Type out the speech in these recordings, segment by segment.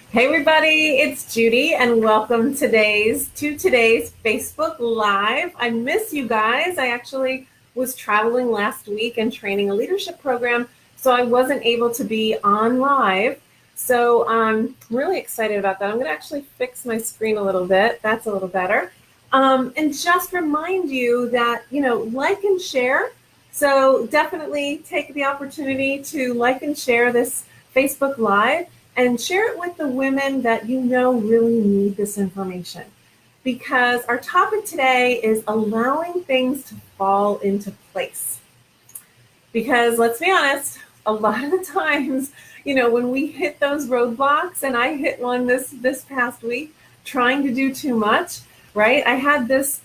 Hey everybody, it's Judy and welcome to today's Facebook Live. I miss you guys. I actually was traveling last week and training a leadership program, so I wasn't able to be on live. So I'm really excited about that. I'm going to actually fix my screen a little bit. That's a little better. And just remind you that, like and share. So definitely take the opportunity to like and share this Facebook Live and share it with the women that you know really need this information. Because our topic today is allowing things to fall into place. Because let's be honest, a lot of the times, when we hit those roadblocks, and I hit one this past week, trying to do too much, right? I had this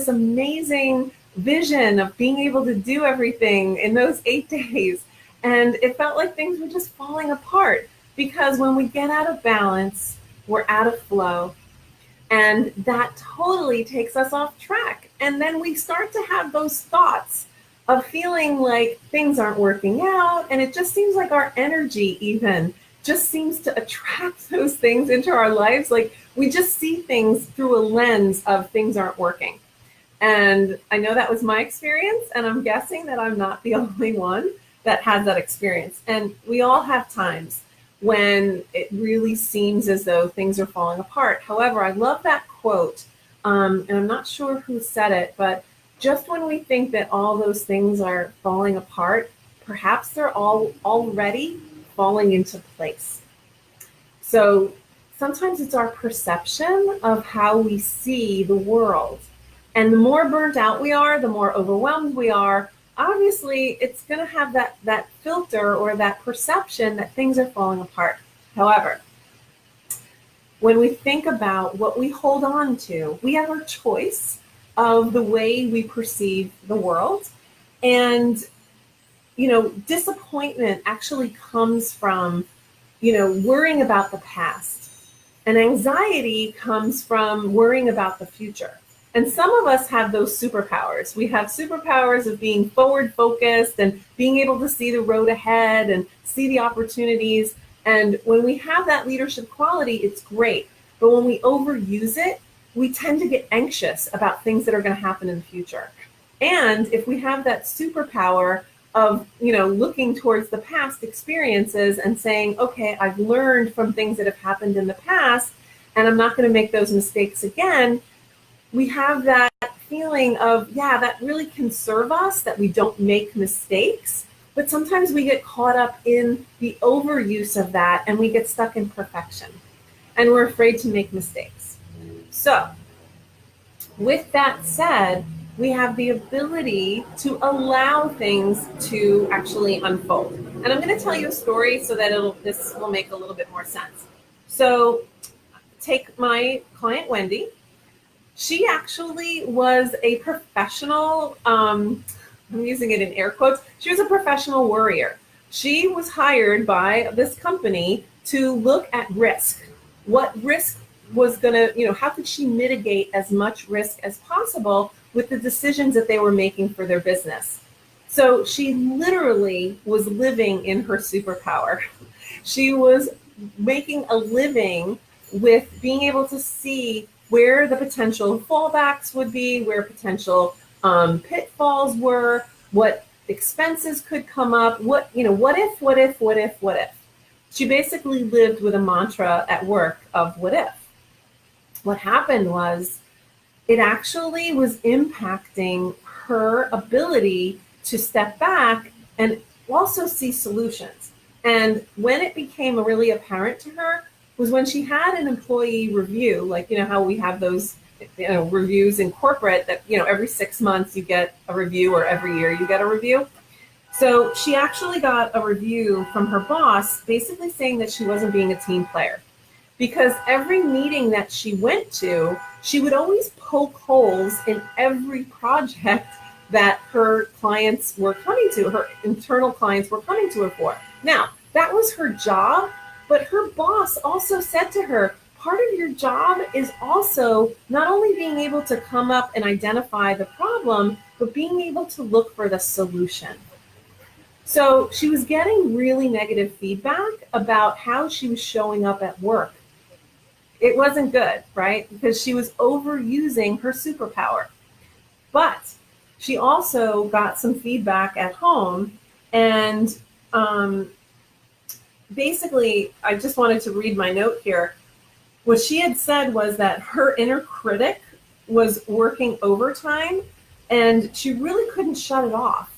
amazing vision of being able to do everything in those 8 days. And it felt like things were just falling apart because when we get out of balance, we're out of flow. And that totally takes us off track. And then we start to have those thoughts of feeling like things aren't working out. And it just seems like our energy even just seems to attract those things into our lives. Like we just see things through a lens of things aren't working. And I know that was my experience, and I'm guessing that I'm not the only one that has that experience. And we all have times when it really seems as though things are falling apart. However, I love that quote, and I'm not sure who said it, but just when we think that all those things are falling apart, perhaps they're all already falling into place. So sometimes it's our perception of how we see the world. And the more burnt out we are, the more overwhelmed we are, obviously it's going to have that filter or that perception that things are falling apart. However, when we think about what we hold on to, we have a choice of the way we perceive the world. And, disappointment actually comes from, worrying about the past. And anxiety comes from worrying about the future. And some of us have those superpowers. We have superpowers of being forward focused and being able to see the road ahead and see the opportunities. And when we have that leadership quality, it's great. But when we overuse it, we tend to get anxious about things that are going to happen in the future. And if we have that superpower of, looking towards the past experiences and saying, okay, I've learned from things that have happened in the past, and I'm not going to make those mistakes again, we have that feeling of, that really can serve us, that we don't make mistakes. But sometimes we get caught up in the overuse of that and we get stuck in perfection. And we're afraid to make mistakes. So, with that said, we have the ability to allow things to actually unfold. And I'm going to tell you a story so that this will make a little bit more sense. So, take my client, Wendy. She actually was a professional, I'm using it in air quotes, she was a professional worrier. She was hired by this company to look at risk. What risk was going to, how could she mitigate as much risk as possible with the decisions that they were making for their business? So she literally was living in her superpower. She was making a living with being able to see where the potential fallbacks would be, where potential pitfalls were, what expenses could come up, what if. She basically lived with a mantra at work of what if. What happened was it actually was impacting her ability to step back and also see solutions. And when it became really apparent to her was when she had an employee review, like, how we have those, reviews in corporate that, every 6 months you get a review or every year you get a review. So she actually got a review from her boss basically saying that she wasn't being a team player. Because every meeting that she went to, she would always poke holes in every project that her clients were coming to, her internal clients were coming to her for. Now, that was her job, but her boss also said to her, part of your job is also not only being able to come up and identify the problem, but being able to look for the solution. So she was getting really negative feedback about how she was showing up at work It wasn't good, right? Because she was overusing her superpower. But she also got some feedback at home. And basically, I just wanted to read my note here. What she had said was that her inner critic was working overtime and she really couldn't shut it off.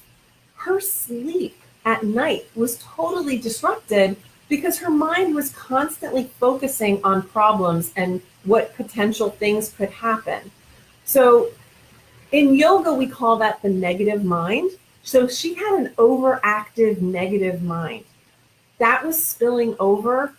Her sleep at night was totally disrupted because her mind was constantly focusing on problems and what potential things could happen. So in yoga, we call that the negative mind. So she had an overactive negative mind. That was spilling over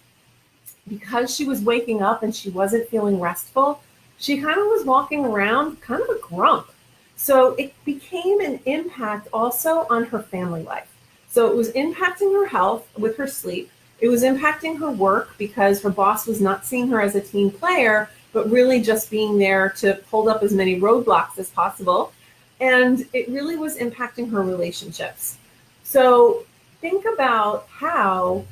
because she was waking up and she wasn't feeling restful. She kind of was walking around kind of a grump. So it became an impact also on her family life. So it was impacting her health with her sleep. It was impacting her work because her boss was not seeing her as a team player, but really just being there to hold up as many roadblocks as possible. And it really was impacting her relationships. So think about how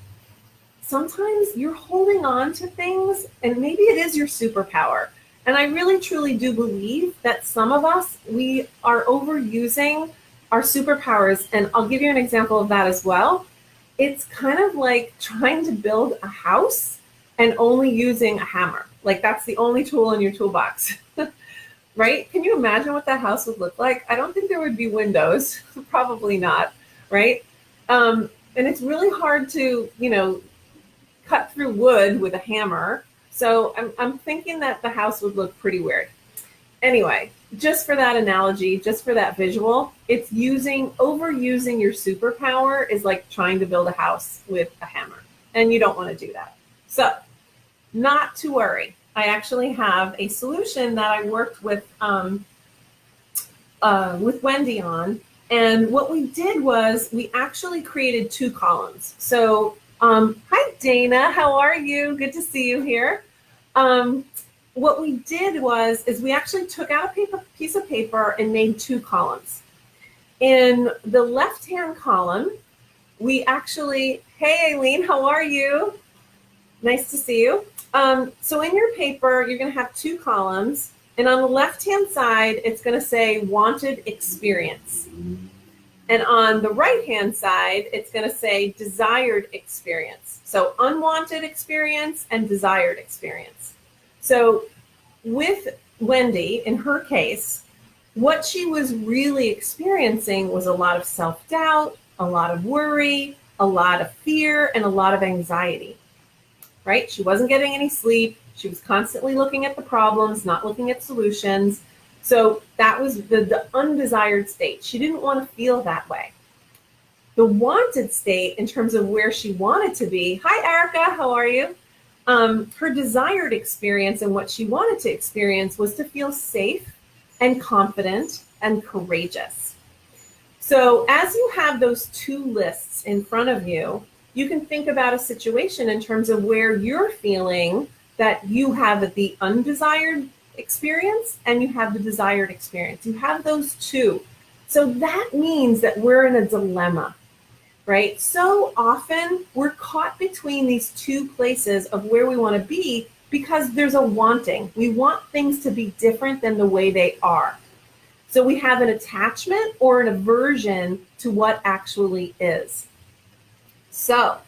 sometimes you're holding on to things and maybe it is your superpower. And I really truly do believe that some of us, we are overusing our superpowers. And I'll give you an example of that as well. It's kind of like trying to build a house and only using a hammer. Like that's the only tool in your toolbox, right? Can you imagine what that house would look like? I don't think there would be windows, probably not, right? And it's really hard to, cut through wood with a hammer. So I'm thinking that the house would look pretty weird. Anyway, just for that analogy, just for that visual, it's overusing your superpower is like trying to build a house with a hammer. And you don't want to do that. So not to worry. I actually have a solution that I worked with Wendy on. And what we did was we actually created 2 columns. So hi, Dana. How are you? Good to see you here. What we did is we actually took out a piece of paper and made 2 columns. In the left-hand column, we actually, hey, Aileen, how are you? Nice to see you. So in your paper, you're going to have 2 columns. And on the left-hand side, it's going to say wanted experience. And on the right-hand side, it's going to say desired experience. So unwanted experience and desired experience. So with Wendy, in her case, what she was really experiencing was a lot of self-doubt, a lot of worry, a lot of fear, and a lot of anxiety, right? She wasn't getting any sleep. She was constantly looking at the problems, not looking at solutions. So that was the undesired state. She didn't want to feel that way. The wanted state, in terms of where she wanted to be, hi, Erica, how are you? Her desired experience and what she wanted to experience was to feel safe and confident and courageous. So as you have those 2 lists in front of you, you can think about a situation in terms of where you're feeling that you have the undesired experience and you have the desired experience. You have those 2. So that means that we're in a dilemma, right? So often we're caught between these 2 places of where we want to be because there's a wanting. We want things to be different than the way they are. So we have an attachment or an aversion to what actually is. So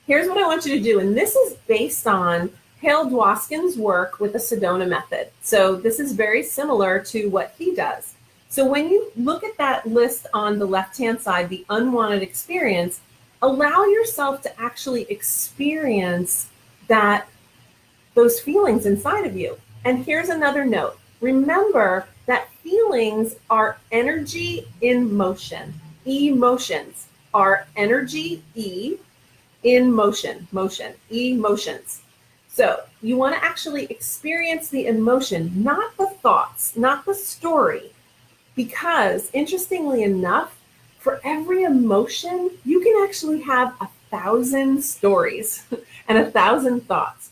here's what I want you to do. And this is based on Hale Dwoskin's work with the Sedona method. So this is very similar to what he does. So when you look at that list on the left-hand side, the unwanted experience, allow yourself to actually experience those feelings inside of you. And here's another note. Remember that feelings are energy in motion. Emotions are energy, in motion, emotions. So you want to actually experience the emotion, not the thoughts, not the story. Because interestingly enough, for every emotion, you can actually have 1,000 stories and 1,000 thoughts.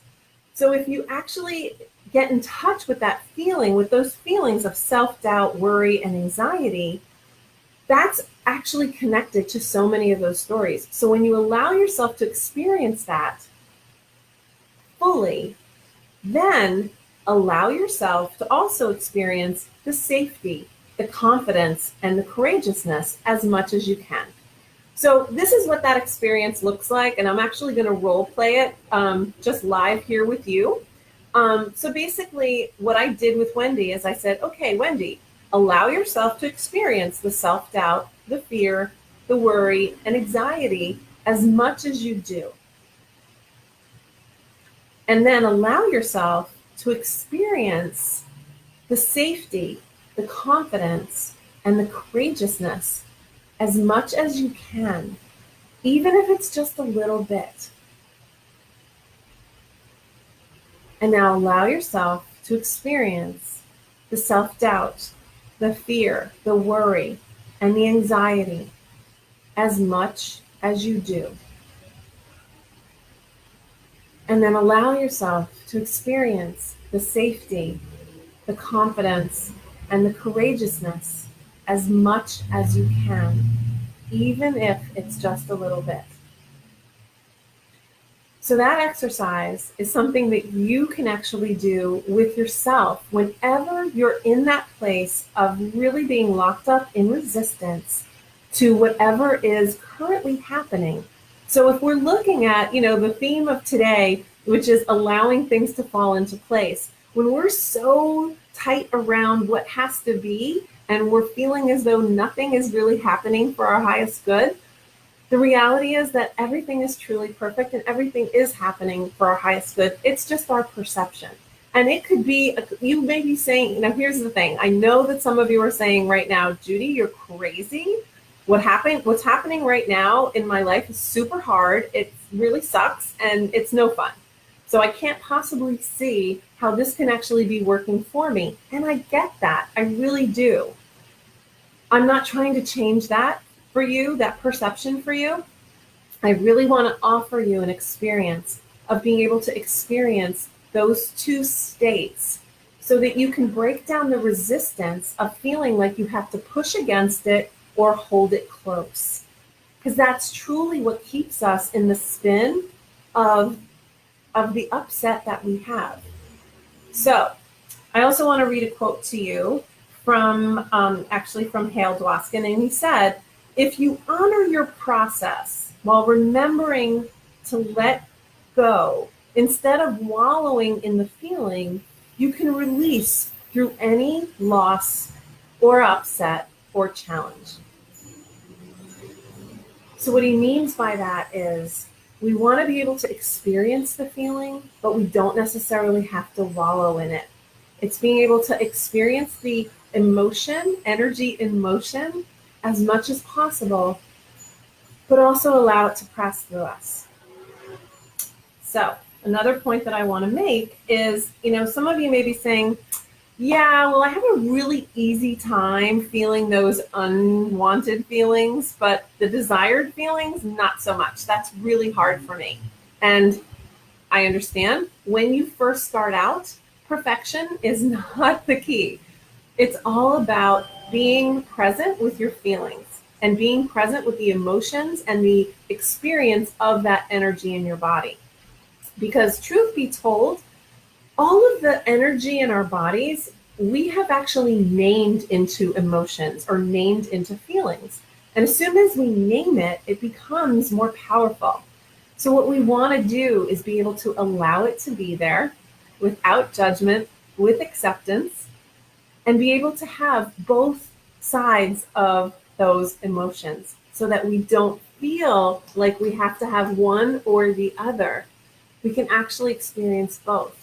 So if you actually get in touch with that feeling, with those feelings of self-doubt, worry, and anxiety, that's actually connected to so many of those stories. So when you allow yourself to experience that fully, Then allow yourself to also experience the safety, the confidence, and the courageousness as much as you can. So this is what that experience looks like, and I'm actually going to role play it just live here with you. So basically what I did with Wendy is I said, okay, Wendy, allow yourself to experience the self-doubt, the fear, the worry, and anxiety as much as you do. And then allow yourself to experience the safety, the confidence, and the courageousness as much as you can, even if it's just a little bit. And now allow yourself to experience the self-doubt, the fear, the worry, and the anxiety as much as you do. And then allow yourself to experience the safety, the confidence, and the courageousness as much as you can, even if it's just a little bit. So that exercise is something that you can actually do with yourself whenever you're in that place of really being locked up in resistance to whatever is currently happening. So if we're looking at, the theme of today, which is allowing things to fall into place, when we're so tight around what has to be and we're feeling as though nothing is really happening for our highest good, the reality is that everything is truly perfect and everything is happening for our highest good. It's just our perception. And it could be, you may be saying, here's the thing. I know that some of you are saying right now, Judy, you're crazy. What's happening right now in my life is super hard. It really sucks and it's no fun. So I can't possibly see how this can actually be working for me. And I get that. I really do. I'm not trying to change that for you, that perception for you. I really want to offer you an experience of being able to experience those two states so that you can break down the resistance of feeling like you have to push against it or hold it close. Because that's truly what keeps us in the spin of the upset that we have. So I also want to read a quote to you from Hale Dwoskin, and he said, if you honor your process while remembering to let go, instead of wallowing in the feeling, you can release through any loss or upset or challenge. So what he means by that is we want to be able to experience the feeling, but we don't necessarily have to wallow in it. It's being able to experience the emotion, energy in motion, as much as possible, but also allow it to pass through us. So another point that I want to make is, some of you may be saying, yeah, well, I have a really easy time feeling those unwanted feelings, but the desired feelings, not so much. That's really hard for me. And I understand when you first start out, perfection is not the key. It's all about being present with your feelings and being present with the emotions and the experience of that energy in your body. Because truth be told, all of the energy in our bodies, we have actually named into emotions or named into feelings. And as soon as we name it, it becomes more powerful. So what we want to do is be able to allow it to be there without judgment, with acceptance, and be able to have both sides of those emotions so that we don't feel like we have to have one or the other. We can actually experience both.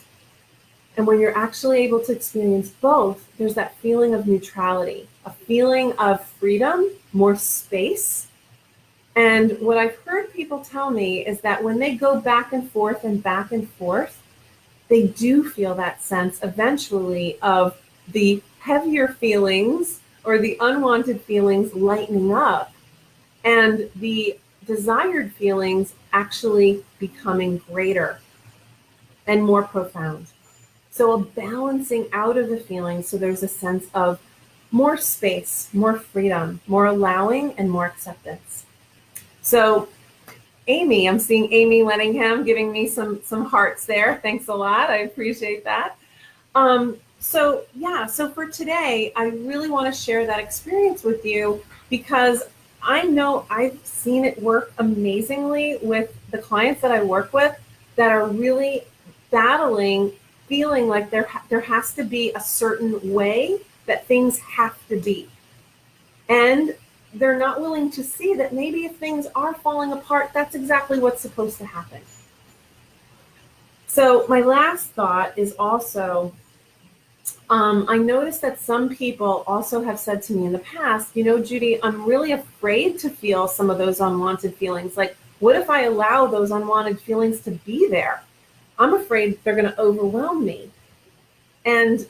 And when you're actually able to experience both, there's that feeling of neutrality, a feeling of freedom, more space. And what I've heard people tell me is that when they go back and forth, they do feel that sense eventually of the heavier feelings or the unwanted feelings lightening up and the desired feelings actually becoming greater and more profound. So a balancing out of the feelings so there's a sense of more space, more freedom, more allowing, and more acceptance. So Amy. I'm seeing Amy Lenningham giving me some hearts there. Thanks a lot. I appreciate that. So for today, I really want to share that experience with you because I know I've seen it work amazingly with the clients that I work with that are really battling, feeling like there has to be a certain way that things have to be. And they're not willing to see that maybe if things are falling apart, that's exactly what's supposed to happen. So my last thought is also, I noticed that some people also have said to me in the past, you know, Judy, I'm really afraid to feel some of those unwanted feelings. Like, what if I allow those unwanted feelings to be there? I'm afraid they're going to overwhelm me. And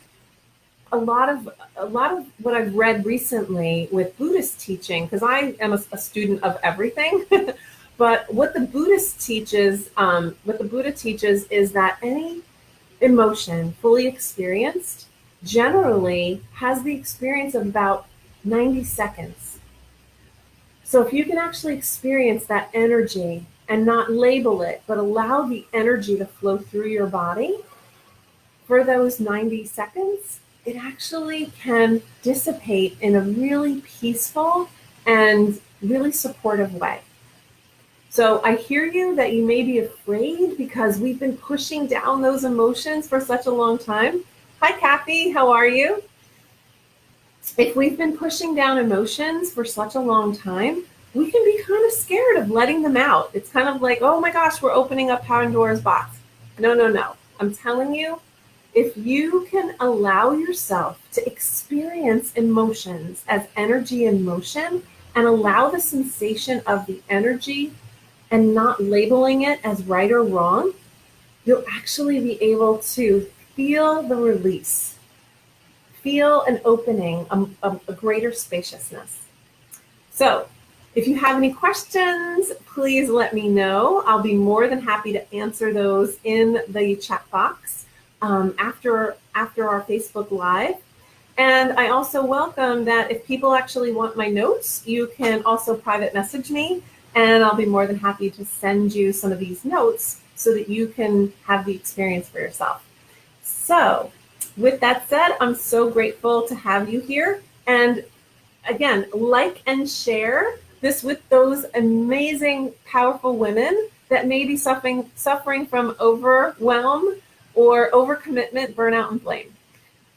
a lot of what I've read recently with Buddhist teaching, because I am a student of everything, but what the Buddha teaches is that any emotion fully experienced generally has the experience of about 90 seconds. So if you can actually experience that energy and not label it, but allow the energy to flow through your body for those 90 seconds, it actually can dissipate in a really peaceful and really supportive way. So I hear you that you may be afraid because we've been pushing down those emotions for such a long time. Hi, Kathy, how are you? If we've been pushing down emotions for such a long time, we can be kind of scared of letting them out. It's kind of like, oh my gosh, we're opening up Pandora's box. No, no, no. I'm telling you, if you can allow yourself to experience emotions as energy in motion and allow the sensation of the energy and not labeling it as right or wrong, you'll actually be able to feel the release, feel an opening, a greater spaciousness. So if you have any questions, please let me know. I'll be more than happy to answer those in the chat box after our Facebook Live. And I also welcome that if people actually want my notes, you can also private message me, and I'll be more than happy to send you some of these notes so that you can have the experience for yourself. So with that said, I'm so grateful to have you here. And again, like and share this with those amazing, powerful women that may be suffering from overwhelm or overcommitment, burnout, and blame,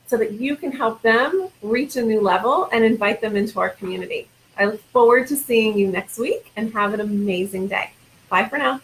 so that you can help them reach a new level and invite them into our community. I look forward to seeing you next week and have an amazing day. Bye for now.